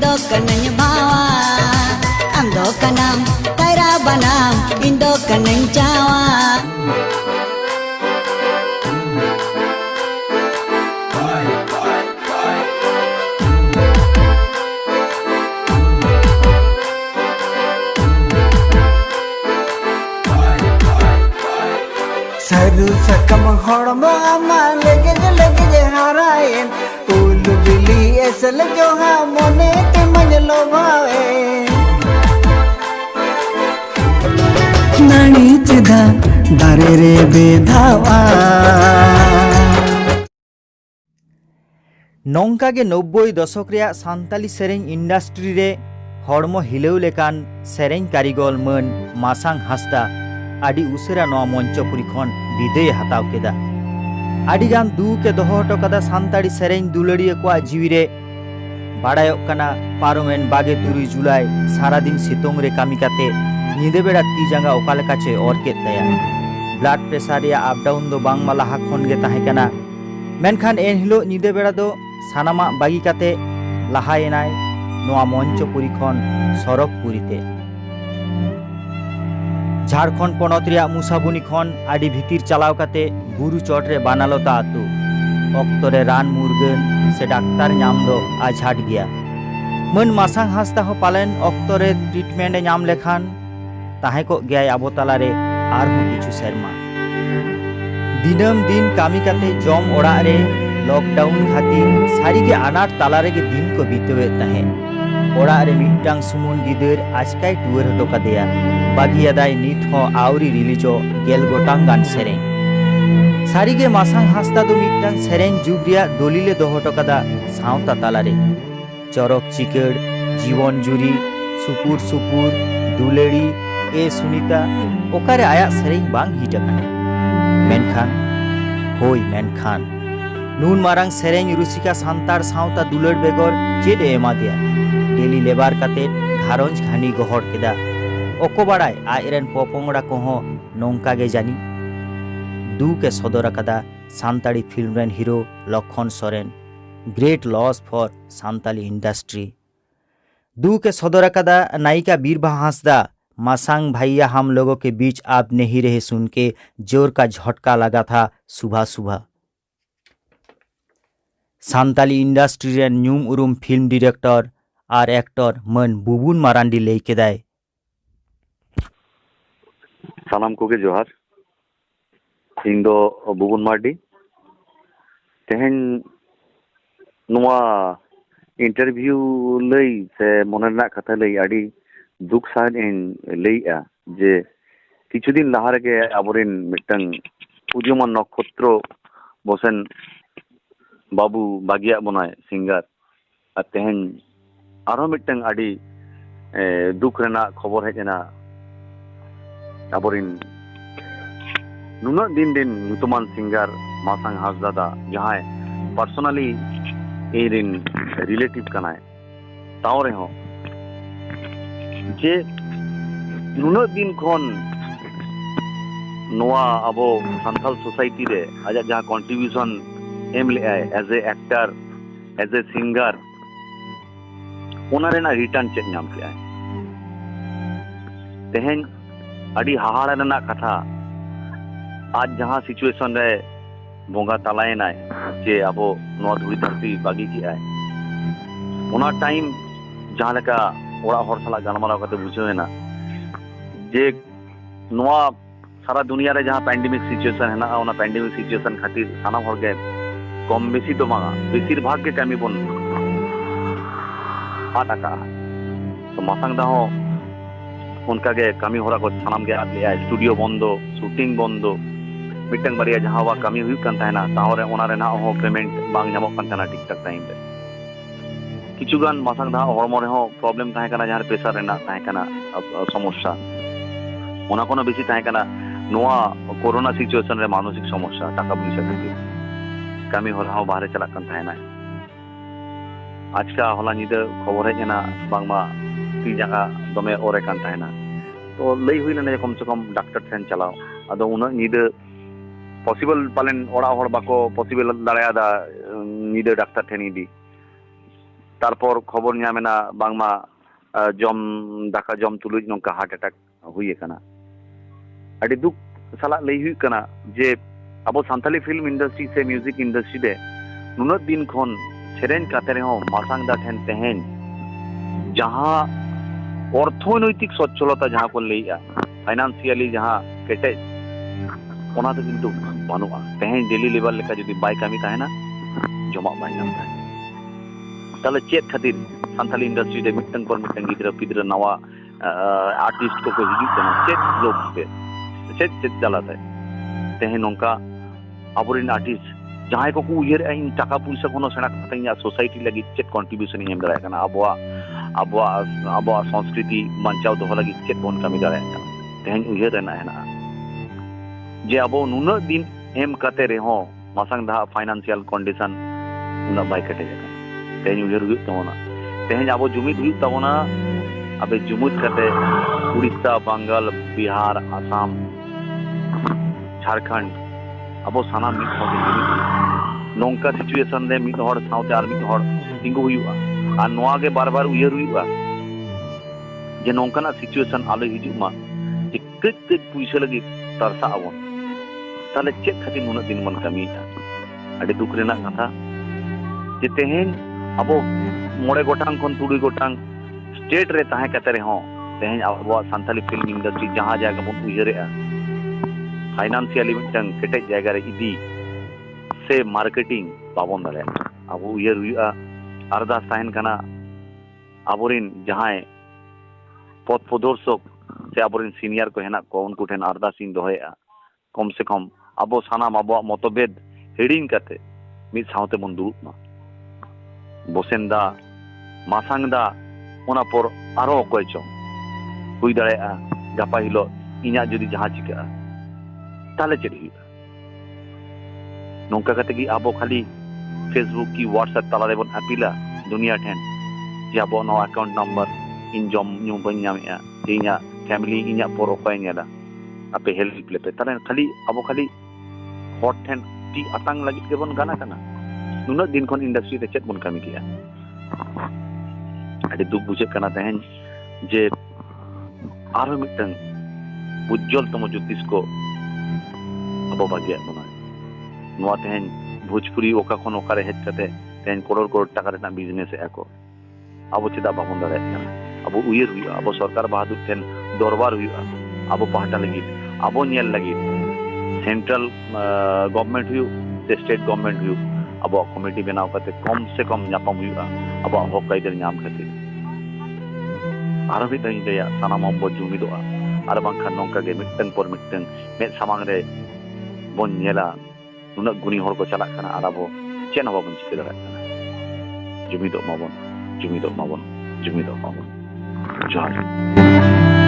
Indo kanany bawa Amdo kanam kaira banam Indo kanany jawa Saru sakam hormo ama lege harayen ulu bili esal joha mone te manlo bhawe nani chida dare re bedhawa नौका गे 90 दशक रे सान्ताली सेरें industry रे हड़मो हिलेउ लेकान सेरें कारिगल मन मासांग हासदा आदि उसेरा नवा मंचपुरी खन विदाय हताव केदा आदि गान दुके दोहो हटो कदा सान्ताड़ी सेरें दुलड़िया को जीवी रे बाड़ायोक काना पारोमेन 22 जुलाई सारा दिन सितोंग रे कामी काते नीदे बेड़ा ती जांगा ओका लेका चे ओरकेत ताया ब्लड प्रेशर या अप डाउन दो बांग मा लाहा खन गे ताहे काना मेनखान एन हिलो नीदे बेड़ा दो सानामा बागी काते लाहायनाय नवा मंचपुरी खन सरगपुरीते झारखंड पनत रिया मुसाबुनी खन आदि भितिर चलाव काते बुरु चोट रे बानालोता आतु अक्तरे रान मुरगन से डाक्तार नाम दो आझाट गया मन मासांग हासदा हो पालन अक्तरे ट्रीटमेंट नाम लेखान ताहे को गया आबो तालारे आर हो किछु सेरमा दिनम दिन कामी काते जम ओड़ा रे लॉकडाउन खातिर सारी के अनाट तालारे के दिन को बीतवे ताहे ओड़ा रे मिटांग सुमुन गिदर आजकाय टूर हटो कादेया बागियादाय नित हो आवरी रिलीजो गेल गोटांग गान सेरें सारी के मासांग हासदा दो मिटांग सेरें जुग रिया दलिले दोहो हटो कादा सावता तालारे चरक चिकड़ जीवन जुरी सुपुर सुपुर दुलेड़ी ए सुनीता ओकारे आया सेरें बांग हिट अकाना मेनखान होय मेनखान नून मारांग सेरें रुसिका सांतार सावता दुलड़ बेगर चेड एमा दिया डेली लेबार काते घारंज घानी गहड़ केदा ओको बाड़ाय आयरन पोपोंगड़ा कोहो नौका गे जानी दू के सदर अकादा सान्ताड़ी फिल्म रेन hero Lakhan Soren great loss for Santali industry दू के सदर अकादा नायिका बीरबा हांसदा मासांग भैया हम लोगों के बीच आप नहीं रहे सुन के जोर का झटका लगा था सुबह सुबह सान्ताली इंडस्ट्री रेन न्यूम उरुम फिल्म डायरेक्टर और एक्टर मन बुबुन मारांडी लई केदाय सानाम को जोहार इन दो बुबुन मार्डी तेहन नुआ इंटरव्यू लई से मनना कथा लई आडी दुख सान इन लईआ जे किछु दिन लहा रे आबोरेन मिटंग उद्यमन नक्षत्र बसेन बाबू बागिया बनाय सिंगर आ तेहन आरो मिटंग आडी दुख रेना खबर हेजना आबोरेन नुना दिन दिन नुतमान सिंगर मासांग हासदा जहां पर्सनली एरिन रिलेटिव कनाय ताव रे हो जे नुना दिन खन नोआ अबो संथाल सोसाइटी रे आजा जहां कंट्रीब्यूशन एम ले as a actor as a singer ओना रेना रिटर्न चेक नाम के तेहन अड़ी हाहाड़ा रेना कथा आज जहां सिचुएशन रे बोंगा तलायना जे अबो नोआ धुरी धरती बागी की आए ओना टाइम जहां लका ओड़ा हर साला गालमाराव कते बुझेना जे नोआ सारा दुनिया रे जहां पैंडेमिक सिचुएशन है ना ओना पैंडेमिक सिचुएशन खातिर साना हर गे कम बेसी तो मांगा बेसिर भाग के कमी बन आटा तो मासांग दा हो उनका के कमी होरा को सानाम के आत लिया स्टूडियो बंदो शूटिंग बंदो मिटंग बारिया जहां वा कमी हुई कान ताहेना ताहरे ओना रे ना हो पेमेंट बांग नामो कान ताना ठीक ठाक टाइम रे किछुगान मासांग दा हरमो रे हो प्रॉब्लम ताहे काना जहां प्रेशर रेना ताहे काना समस्या ओना कोनो बेसी ताहे काना नोआ कोरोना सिचुएशन रे मानसिक समस्या टाका पैसा के कमी होरा हो बाहर चला कान ताहेना आज का होला निद खबर है जना बांगमा ती जगह दमे ओरे कान ताहेना तो लई हुई लेने कम से कम डॉक्टर ठेन चलाओ अदो उना निद पॉसिबल पालन ओड़ा हर बाको पॉसिबल दाड़ाया दा निद डॉक्टर ठेन इदी तारपर खबर नामेना बांगमा जम दाका जम तुलुज नोंका हार्ट अटैक हुई कना अड़ी दुख साला लई हुई कना जे अब सानताली फिल्म इंडस्ट्री से म्यूजिक इंडस्ट्री दे नुना दिन खन सेरेन काते रहो मासांग दा ठेन तेहेन जहां अर्थनैतिक सच्चलता जहां को लईया फाइनेंशियली जहां केटे ओना तो किंतु बानुआ तेहेन डेली लेवल लेका जदी बाय कामी ताहेना जमा बाय नामता ताले चेत खातिर सानताली इंडस्ट्री दे मिटंग पर मिटंग गिद्रा पिद्रा नवा आर्टिस्ट को हिजू कना चेत लोग पे चेत चलाता है तेहेन नोंका अबोरिन आर्टिस्ट जहां को उयर इन टाका पैसा कोनो सेना कतैया सोसाइटी लगी चेत कंट्रीब्यूशन एम दरा कना अबवा संस्कृति बांचाव दोह लगी चेत बोन कमी दरा कना तेहेन उयर रेना हेना जे अबो नुना दिन एम कते रेहो मासांग दा फाइनेंशियल कंडीशन नुना बाय कटे जका तेहेन उयर हुई तबोना तेहेन अबो जुमिद हुई तबोना अबे जुमुद कते उड़ीसा बंगाल बिहार आसाम झारखंड अब साना मिद हर नौका सिचुएशन रे मिद हर साउते आर मिद हर तिंगु हुआ और नोआ के बार बार उयर हुआ जे नौकाना सिचुएशन आलो हिजु मा जे कच कच पुइसा लगी तरसा आवन ताले चेक खातिर नुना दिन मन कमी अडे दुख रेना कथा जे तेहेन अब मोड़े गोटांग खन तुड़ी गोटांग स्टेट रे ताहे कते रे हो तेहेन अब सानताली फिल्म इंडस्ट्री जहां जायगा बन उयरेआ फाइनेंशियली मिटंग केटे जायगा रे इदी से मार्केटिंग बाबन दाले अब उयर हुआ अरदास ताहेन कना अबोरिन जहां पद प्रदर्शक से अबोरिन सीनियर को हेना को उनको ठेन अरदास इन दोहेआ कम से कम अब सानाम अब मतभेद हिडिंग कते मिद साउते बन दुरुबमा बोसेंदा मासांगदा ओना पर आरो अकय चो हुई दाड़ेआ गापा हिलो इना जदि जहां चिका ताले चेक हुआ नौका कते कि अब खाली फेसबुक की व्हाट्सएप तालारे बन अपीला दुनिया ठेन जे अब नो अकाउंट नंबर इन जम न्यू बन नामेआ इना फैमिली इना पर अकय नेला आपे हेल्प लेपे ताले खाली अब खाली हॉट ठेन टी अतांग लगी के बन गाना कना नुना दिन खन इंडस्ट्री रे चेक बन कामी किया अड़ी दुख बुझे कना तेहेन जे आरो मिटंग उज्जवल तम ज्योतिष को अब बागिया बना नोआ तेहेन भोजपुरी ओका खन ओका रे हेज कते तेहेन करोड़ करोड़ टाका रेना बिजनेस एको अब चेदा बाबन दाड़े अब उयर हुआ अब सरकार बहादुर ठेन दरबार हुआ अब पहाटा लगी अब नेल लगी सेंट्रल गवर्नमेंट हुई से स्टेट गवर्नमेंट हुई अब कमिटी बनाव करते कम से कम नापाम हुआ अब हक आइदर नाम खातिर आरो भी दई दया सानाम अब जुमिदोआ आर बांखान नोंका गे मिटंग पर मिटंग में सामांग रे बन नेला नुना गुनी हर को चला खाना आर अब चेन हबा बन चिके दरा खाना जुमिदो माबन जुमिदो माबन जुमिदो माबन जहार